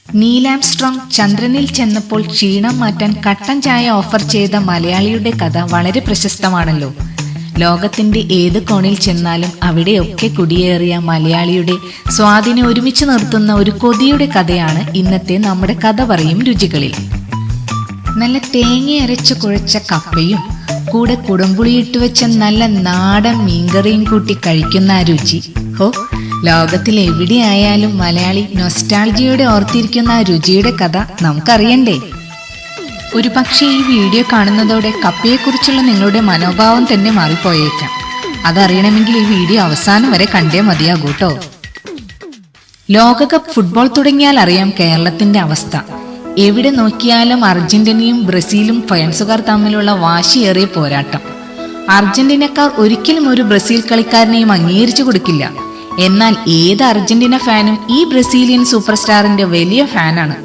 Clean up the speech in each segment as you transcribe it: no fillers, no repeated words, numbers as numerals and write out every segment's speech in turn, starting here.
Neil Armstrong ചന്ദ്രനിൽ ചെന്നപ്പോൾ ക്ഷീണം മാറ്റാൻ കട്ടൻ ചായ ഓഫർ ചെയ്ത മലയാളിയുടെ കഥ വളരെ പ്രശസ്തമാണല്ലോ. ലോകത്തിന്റെ ഏത് കോണിൽ ചെന്നാലും അവിടെയൊക്കെ കുടിയേറിയ മലയാളിയുടെ സ്വാദിനെ ഒരുമിച്ച് നിർത്തുന്ന ഒരു കൊതിയുടെ കഥയാണ് ഇന്നത്തെ നമ്മുടെ കഥ പറയും രുചികളിൽ. നല്ല തേങ്ങ അരച്ചു കുഴച്ച കപ്പയും കൂടെ കുടംപുളിയിട്ട് വെച്ച നല്ല നാടൻ മീൻകറിയും കൂട്ടി കഴിക്കുന്ന ആ രുചി, ലോകത്തിൽ എവിടെയായാലും മലയാളി നൊസ്റ്റാൾജിയോടെ ഓർത്തിരിക്കുന്ന ആ രുചിയുടെ കഥ നമുക്കറിയണ്ടേ? ഒരു പക്ഷേ ഈ വീഡിയോ കാണുന്നതോടെ കപ്പയെക്കുറിച്ചുള്ള നിങ്ങളുടെ മനോഭാവം തന്നെ മാറിപ്പോയേക്കാം. അതറിയണമെങ്കിൽ ഈ വീഡിയോ അവസാനം വരെ കണ്ടേ മതിയാകൂട്ടോ. ലോകകപ്പ് ഫുട്ബോൾ തുടങ്ങിയാൽ അറിയാം കേരളത്തിന്റെ അവസ്ഥ. എവിടെ നോക്കിയാലും അർജന്റീനയും ബ്രസീലും ഫാൻസുകാർ തമ്മിലുള്ള വാശിയേറിയ പോരാട്ടം. അർജന്റീനക്കാർ ഒരിക്കലും ഒരു ബ്രസീൽ കളിക്കാരനെയും അംഗീകരിച്ചു കൊടുക്കില്ല. എന്നാൽ ഏത് അർജന്റീന ഫാനും ഈ ബ്രസീലിയൻ സൂപ്പർ സ്റ്റാറിന്റെ വലിയ ഫാനാണ്.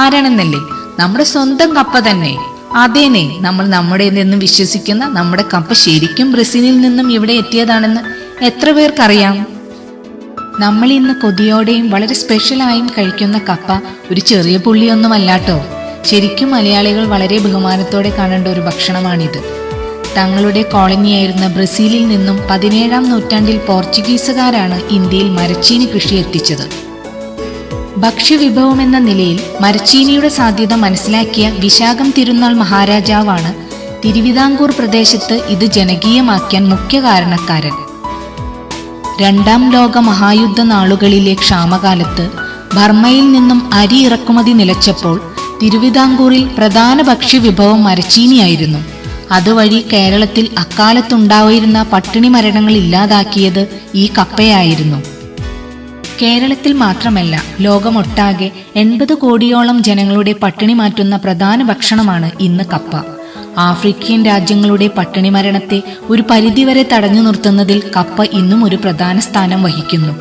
ആരാണെന്നല്ലേ? നമ്മുടെ സ്വന്തം കപ്പ തന്നെ. അതേനെ, നമ്മൾ നമ്മുടെ നിന്നും വിശ്വസിക്കുന്ന നമ്മുടെ കപ്പ ശരിക്കും ബ്രസീലിൽ നിന്നും ഇവിടെ എത്തിയതാണെന്ന് എത്ര പേർക്കറിയാം? നമ്മൾ ഇന്ന് കൊതിയോടെയും വളരെ സ്പെഷ്യലായും കഴിക്കുന്ന കപ്പ ഒരു ചെറിയ പുള്ളിയൊന്നുമല്ലാട്ടോ. ശരിക്കും മലയാളികൾ വളരെ ബഹുമാനത്തോടെ കാണേണ്ട ഒരു ഭക്ഷണമാണിത്. തങ്ങളുടെ കോളനിയായിരുന്ന ബ്രസീലിൽ നിന്നും 17-ാം നൂറ്റാണ്ടിൽ പോർച്ചുഗീസുകാരാണ് ഇന്ത്യയിൽ മരച്ചീനി കൃഷി എത്തിച്ചത്. ഭക്ഷ്യവിഭവം എന്ന നിലയിൽ മരച്ചീനിയുടെ സാധ്യത മനസ്സിലാക്കിയ വിശാഖം തിരുനാൾ മഹാരാജാവാണ് തിരുവിതാംകൂർ പ്രദേശത്ത് ഇത് ജനകീയമാക്കാൻ മുഖ്യ കാരണക്കാരൻ. 2-ാം ലോക മഹായുദ്ധ നാളുകളിലെ ക്ഷാമകാലത്ത് ബർമ്മയിൽ നിന്നും അരി ഇറക്കുമതി നിലച്ചപ്പോൾ തിരുവിതാംകൂറിൽ പ്രധാന ഭക്ഷ്യവിഭവം മരച്ചീനിയായിരുന്നു. അതുവഴി കേരളത്തിൽ അക്കാലത്തുണ്ടായിരുന്ന പട്ടിണി മരണങ്ങൾ ഇല്ലാതാക്കിയത് ഈ കപ്പയായിരുന്നു. കേരളത്തിൽ മാത്രമല്ല, ലോകമൊട്ടാകെ 80 കോടിയോളം ജനങ്ങളുടെ പട്ടിണി മാറ്റുന്ന പ്രധാന ഭക്ഷണമാണ് ഇന്ന് കപ്പ. ആഫ്രിക്കൻ രാജ്യങ്ങളുടെ പട്ടിണി മരണത്തെ ഒരു പരിധിവരെ തടഞ്ഞു നിർത്തുന്നതിൽ കപ്പ ഇന്നും ഒരു പ്രധാന സ്ഥാനം വഹിക്കുന്നു.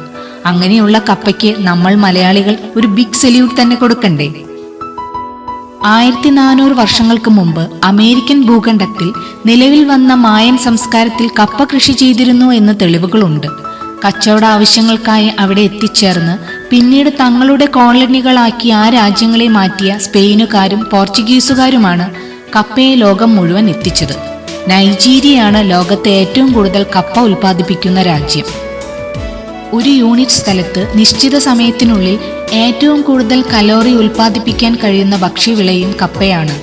അങ്ങനെയുള്ള കപ്പയ്ക്ക് നമ്മൾ മലയാളികൾ ഒരു ബിഗ് സല്യൂട്ട് തന്നെ കൊടുക്കണ്ടേ? 1400 വർഷങ്ങൾക്ക് മുമ്പ് അമേരിക്കൻ ഭൂഖണ്ഡത്തിൽ നിലവിൽ വന്ന മായൻ സംസ്കാരത്തിൽ കപ്പ കൃഷി ചെയ്തിരുന്നു എന്ന് തെളിവുകളുണ്ട്. കച്ചവട ആവശ്യങ്ങൾക്കായി അവിടെ എത്തിച്ചേർന്ന് പിന്നീട് തങ്ങളുടെ കോളനികളാക്കി ആ രാജ്യങ്ങളെ മാറ്റിയ സ്പെയിനുകാരും പോർച്ചുഗീസുകാരുമാണ് കപ്പയെ ലോകം മുഴുവൻ എത്തിച്ചത്. നൈജീരിയയാണ് ലോകത്തെ ഏറ്റവും കൂടുതൽ കപ്പ ഉൽപ്പാദിപ്പിക്കുന്ന രാജ്യം. ഒരു യൂണിറ്റ് സ്ഥലത്ത് നിശ്ചിത സമയത്തിനുള്ളിൽ ഏറ്റവും കൂടുതൽ കലോറി ഉൽപ്പാദിപ്പിക്കാൻ കഴിയുന്ന ഭക്ഷ്യവിളയും കപ്പയാണ്.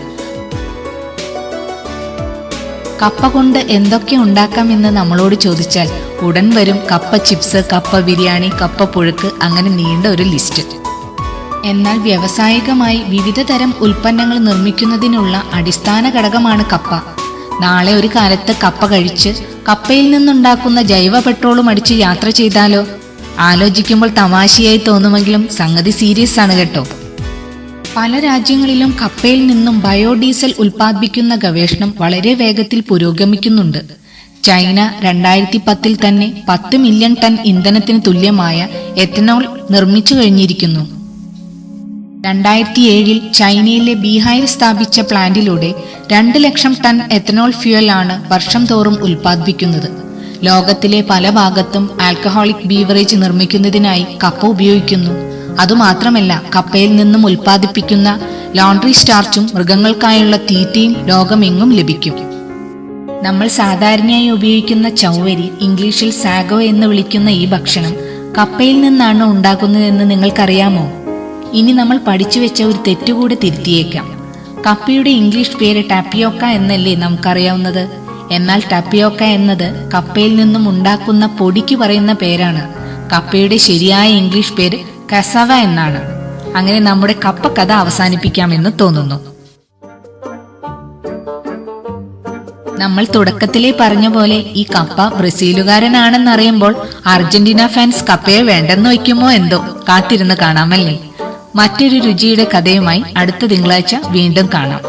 കപ്പ കൊണ്ട് എന്തൊക്കെ ഉണ്ടാക്കാമെന്ന് നമ്മളോട് ചോദിച്ചാൽ ഉടൻ വരും കപ്പ ചിപ്സ്, കപ്പ ബിരിയാണി, കപ്പ പുഴുക്ക്, അങ്ങനെ നീണ്ട ഒരു ലിസ്റ്റ്. എന്നാൽ വ്യാവസായികമായി വിവിധ തരം ഉൽപ്പന്നങ്ങൾ നിർമ്മിക്കുന്നതിനുള്ള അടിസ്ഥാന ഘടകമാണ് കപ്പ. നാളെ ഒരു കാലത്ത് കപ്പ കഴിച്ച് കപ്പയിൽ നിന്നുണ്ടാക്കുന്ന ജൈവ പെട്രോളും അടിച്ച് യാത്ര ചെയ്താലോ? ആലോചിക്കുമ്പോൾ തമാശയായി തോന്നുമെങ്കിലും സംഗതി സീരിയസ് ആണ് കേട്ടോ. പല രാജ്യങ്ങളിലും കപ്പയിൽ നിന്നും ബയോഡീസൽ ഉൽപ്പാദിപ്പിക്കുന്ന ഗവേഷണം വളരെ വേഗത്തിൽ പുരോഗമിക്കുന്നുണ്ട്. ചൈന 2010 തന്നെ 10 മില്യൺ ടൺ ഇന്ധനത്തിന് തുല്യമായ എത്തനോൾ നിർമ്മിച്ചു കഴിഞ്ഞിരിക്കുന്നു. 2007 ചൈനയിലെ ബീഹായിൽ സ്ഥാപിച്ച പ്ലാന്റിലൂടെ 2 ലക്ഷം ടൺ എത്തനോൾ ഫ്യൂവൽ ആണ് വർഷം തോറും ഉൽപ്പാദിപ്പിക്കുന്നത്. ലോകത്തിലെ പല ഭാഗത്തും ആൽക്കഹോളിക് ബീവറേജ് നിർമ്മിക്കുന്നതിനായി കപ്പ ഉപയോഗിക്കുന്നു. അതുമാത്രമല്ല, കപ്പയിൽ നിന്നും ഉൽപ്പാദിപ്പിക്കുന്ന ലോണ്ടറി സ്റ്റാർച്ചും മൃഗങ്ങൾക്കായുള്ള തീറ്റയും ലോകമെങ്ങും ലഭിക്കും. നമ്മൾ സാധാരണയായി ഉപയോഗിക്കുന്ന ചൗവരി, ഇംഗ്ലീഷിൽ സാഗോ എന്ന് വിളിക്കുന്ന ഈ ഭക്ഷണം കപ്പയിൽ നിന്നാണ് ഉണ്ടാക്കുന്നതെന്ന് നിങ്ങൾക്കറിയാമോ? ഇനി നമ്മൾ പഠിച്ചു വെച്ച ഒരു തെറ്റുകൂടെ തിരുത്തിയേക്കാം. കപ്പയുടെ ഇംഗ്ലീഷ് പേര് ടാപ്പിയോക്ക എന്നല്ലേ നമുക്കറിയാവുന്നത്. എന്നാൽ ടാപ്പിയോക്ക എന്നത് കപ്പയിൽ നിന്നും ഉണ്ടാക്കുന്ന പൊടിക്ക് പറയുന്ന പേരാണ്. കപ്പയുടെ ശരിയായ ഇംഗ്ലീഷ് പേര് കസാവ എന്നാണ്. അങ്ങനെ നമ്മുടെ കപ്പ കഥ അവസാനിപ്പിക്കാമെന്ന് തോന്നുന്നു. നമ്മൾ തുടക്കത്തിലേ പറഞ്ഞ പോലെ ഈ കപ്പ ബ്രസീലുകാരനാണെന്നറിയുമ്പോൾ അർജന്റീന ഫാൻസ് കപ്പയെ വേണ്ടെന്ന് വയ്ക്കുമോ എന്തോ. കാത്തിരുന്ന് കാണാമല്ലേ? മറ്റൊരു രുചിയുടെ കഥയുമായി അടുത്ത തിങ്കളാഴ്ച വീണ്ടും കാണാം.